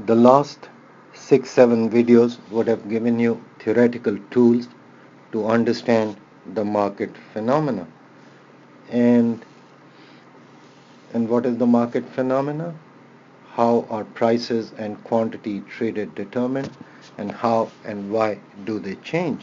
The last 6-7 videos would have given you theoretical tools to understand the market phenomena. And what is the market phenomena? How are prices and quantity traded determined, and how and why do they change?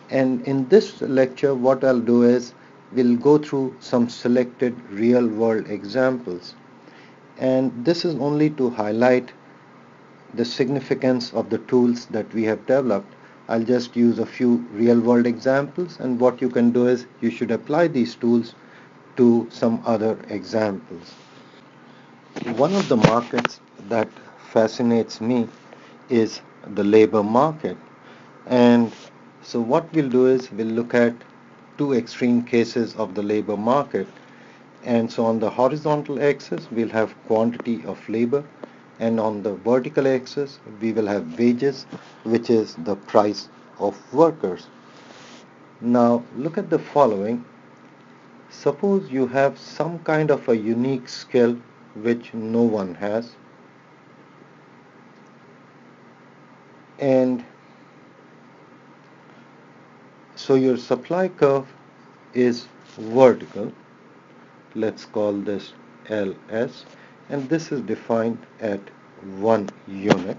And in this lecture, what I'll do is we'll go through some selected real-world examples. And this is only to highlight the significance of the tools that we have developed. I'll just use a few real-world examples, and what you can do is you should apply these tools to some other examples. One of the markets that fascinates me is the labor market. And so what we'll do is we'll look at two extreme cases of the labor market. And so on the horizontal axis, we'll have quantity of labor, and on the vertical axis, we will have wages, which is the price of workers. Now, look at the following. Suppose you have some kind of a unique skill which no one has, and so your supply curve is vertical. Let's call this LS, and this is defined at 1 unit.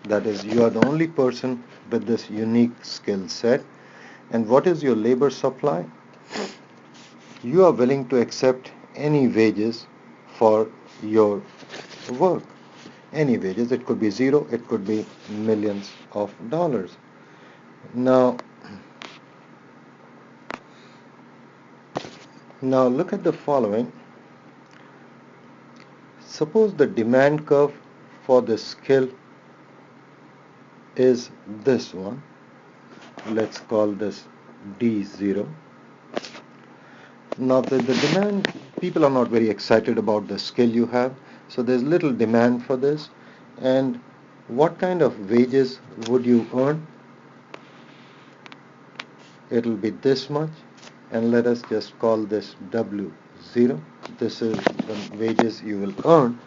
That is, you are the only person with this unique skill set. And what is your labor supply? You are willing to accept any wages for your work. Any wages. It could be zero, it could be millions of dollars. Now look at the following. Suppose the demand curve for the skill is this one. Let's call this D0. Now the demand, people are not very excited about the skill you have, so there's little demand for this. And what kind of wages would you earn? It'll be this much, and let us just call this W0. This is the wages you will earn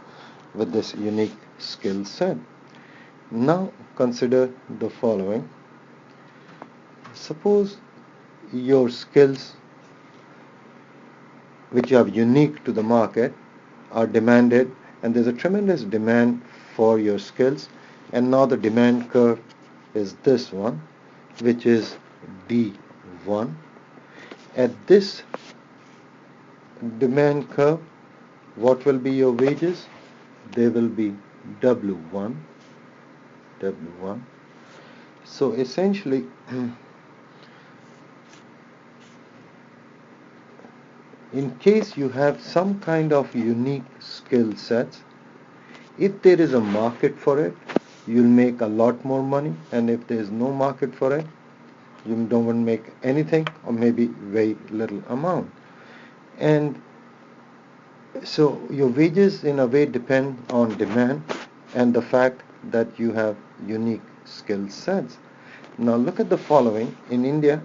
with this unique skill set. Now consider the following. Suppose your skills which you have unique to the market are demanded, and there's a tremendous demand for your skills, and now the demand curve is this one, which is D1. At this demand curve, what will be your wages? They will be W1. So essentially in case you have some kind of unique skill sets, if there is a market for it, you'll make a lot more money, and if there is no market for it, you don't make anything, or maybe very little amount. And so your wages in a way depend on demand and the fact that you have unique skill sets. Now look at the following. In India,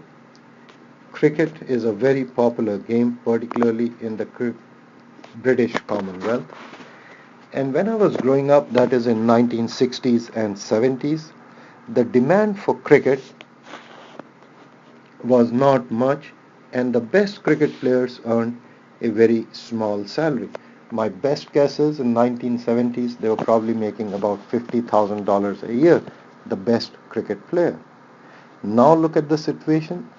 cricket is a very popular game, particularly in the British Commonwealth. And when I was growing up, that is in 1960s and 70s, the demand for cricket was not much, and the best cricket players earned a very small salary. My best guesses in 1970s, they were probably making about $50,000 a year, the best cricket player. Now look at the situation.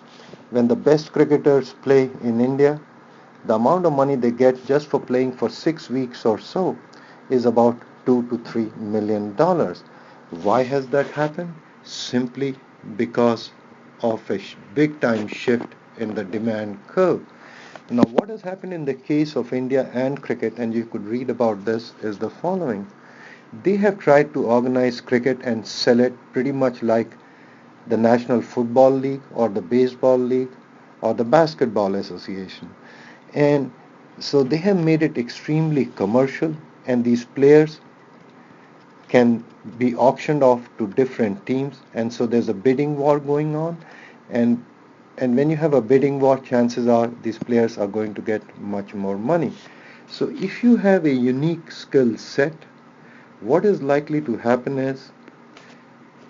When the best cricketers play in India, the amount of money they get just for playing for 6 weeks or so is about $2 to $3 million. Why has that happened? Simply because of a big time shift in the demand curve. Now what has happened in the case of India and cricket, and you could read about this, is the following. They have tried to organize cricket and sell it pretty much like the National Football League or the Baseball League or the Basketball Association. And so they have made it extremely commercial, and these players can be auctioned off to different teams, and so there's a bidding war going on, and when you have a bidding war, chances are these players are going to get much more money. So if you have a unique skill set, What is likely to happen is,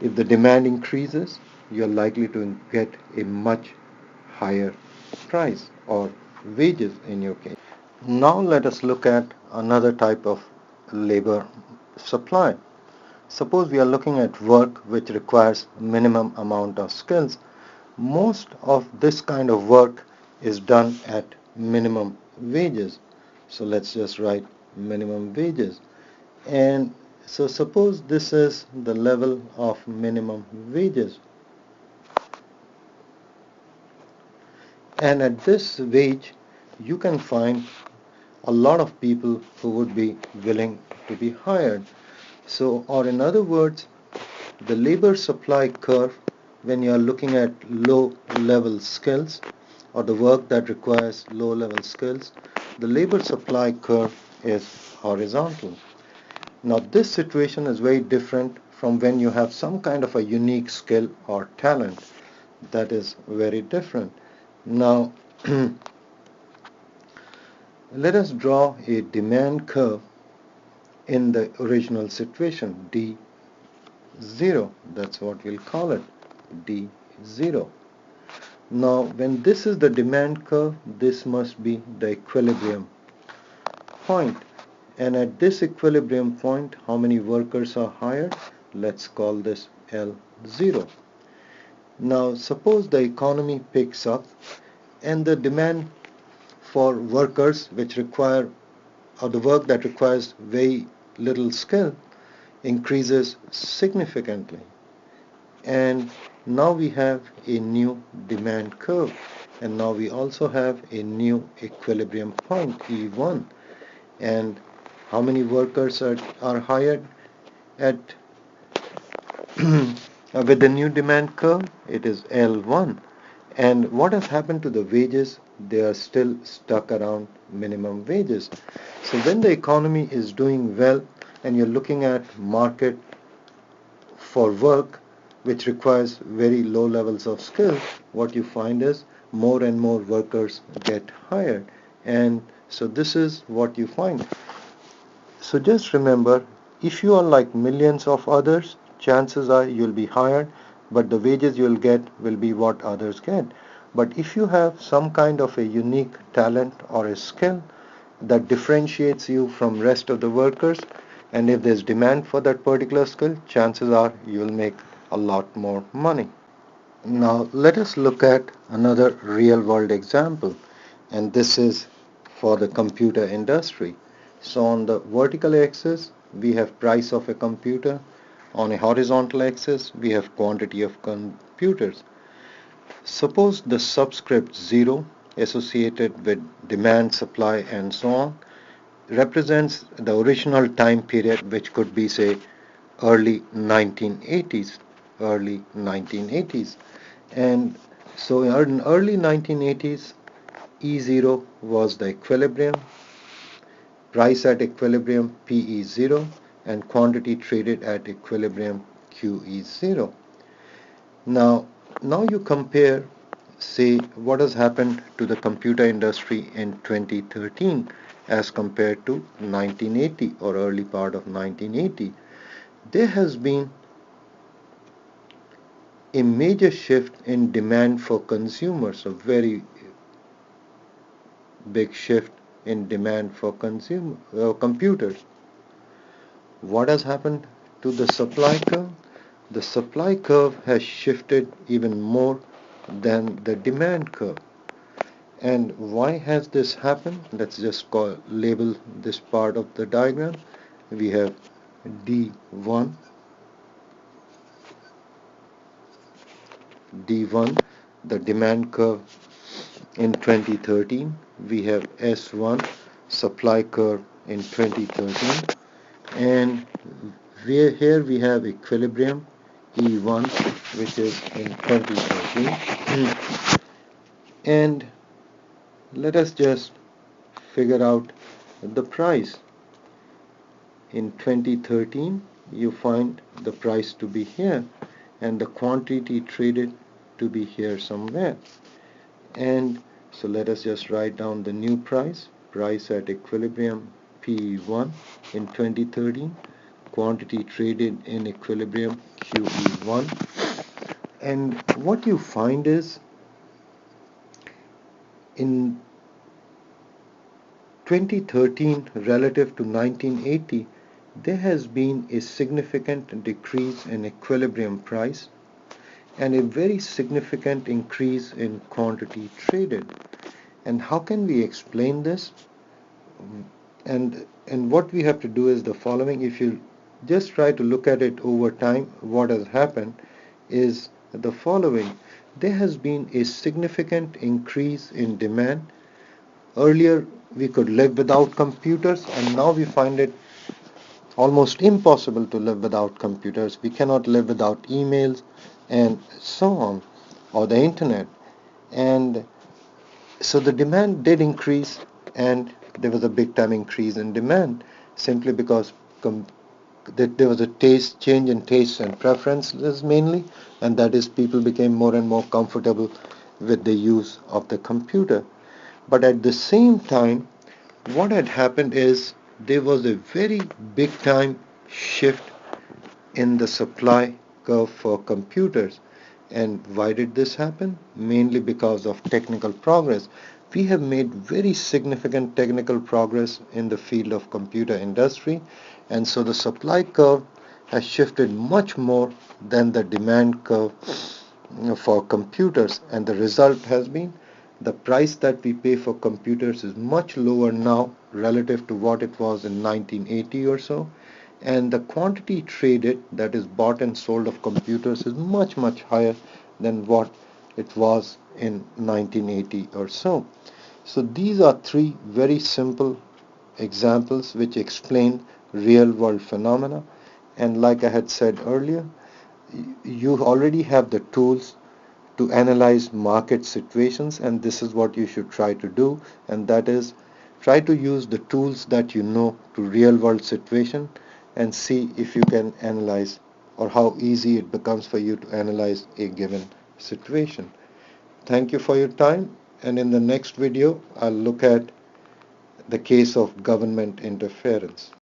if the demand increases, you're likely to get a much higher price or wages in your case. Now let us look at another type of labor supply. Suppose we are looking at work which requires minimum amount of skills. Most of this kind of work is done at minimum wages. So let's just write minimum wages. And so suppose this is the level of minimum wages. And at this wage, you can find a lot of people who would be willing to be hired. So, or in other words, the labor supply curve, when you are looking at low level skills or the work that requires low level skills, the labor supply curve is horizontal. Now this situation is very different from when you have some kind of a unique skill or talent. That is very different. Now let us draw a demand curve in the original situation, D0. That's what we'll call it, D0. Now when this is the demand curve, this must be the equilibrium point. And at this equilibrium point, how many workers are hired? Let's call this L0. Now suppose the economy picks up and the demand for workers which require, or the work that requires very little skill, increases significantly. And now we have a new demand curve, and now we also have a new equilibrium point, E1. And how many workers are hired at with the new demand curve? It is L1. And what has happened to the wages? They are still stuck around minimum wages. So when the economy is doing well and you're looking at market for work which requires very low levels of skill, what you find is more and more workers get hired. And so this is what you find. So just remember, if you are like millions of others, chances are you'll be hired, but the wages you'll get will be what others get. But if you have some kind of a unique talent or a skill that differentiates you from rest of the workers, and if there's demand for that particular skill, chances are you'll make a lot more money. Now let us look at another real world example, and this is for the computer industry. So on the vertical axis we have price of a computer, on a horizontal axis we have quantity of computers. Suppose the subscript 0 associated with demand, supply and so on represents the original time period, which could be say early 1980s, early 1980s. And so in early 1980s, E0 was the equilibrium, price at equilibrium PE0, and quantity traded at equilibrium QE0. Now you compare, say, what has happened to the computer industry in 2013 as compared to 1980 or early part of 1980. There has been a major shift in demand for consumers, a very big shift in demand for computers. What has happened to the supply curve? The supply curve has shifted even more than the demand curve. And why has this happened? Let's just label this part of the diagram. We have D1, the demand curve in 2013. We have S1, supply curve in 2013. And here we have equilibrium E1, which is in 2013. And let us just figure out the price. In 2013 you find the price to be here and the quantity traded to be here somewhere. And so let us just write down the new price at equilibrium P1 in 2013. quantity traded in equilibrium QE1. And what you find is in 2013 relative to 1980, there has been a significant decrease in equilibrium price and a very significant increase in quantity traded. And how can we explain this? And what we have to do is the following. If you just try to look at it over time, what has happened is the following. There has been a significant increase in demand. Earlier we could live without computers, and now we find it almost impossible to live without computers. We cannot live without emails and so on, or the internet. And so the demand did increase, and there was a big time increase in demand simply because there was a taste change in tastes and preferences mainly, and that is people became more and more comfortable with the use of the computer. But at the same time, what had happened is there was a very big time shift in the supply curve for computers. And why did this happen? Mainly because of technical progress. We have made very significant technical progress in the field of computer industry, and so the supply curve has shifted much more than the demand curve for computers, and the result has been the price that we pay for computers is much lower now relative to what it was in 1980 or so, and the quantity traded, that is bought and sold of computers, is much higher than what it was in 1980 or so. So these are three very simple examples which explain real world phenomena, and like I had said earlier, you already have the tools to analyze market situations, and this is what you should try to do, and that is try to use the tools that you know to real world situation and see if you can analyze, or how easy it becomes for you to analyze a given situation. Thank you for your time, and in the next video I'll look at the case of government interference.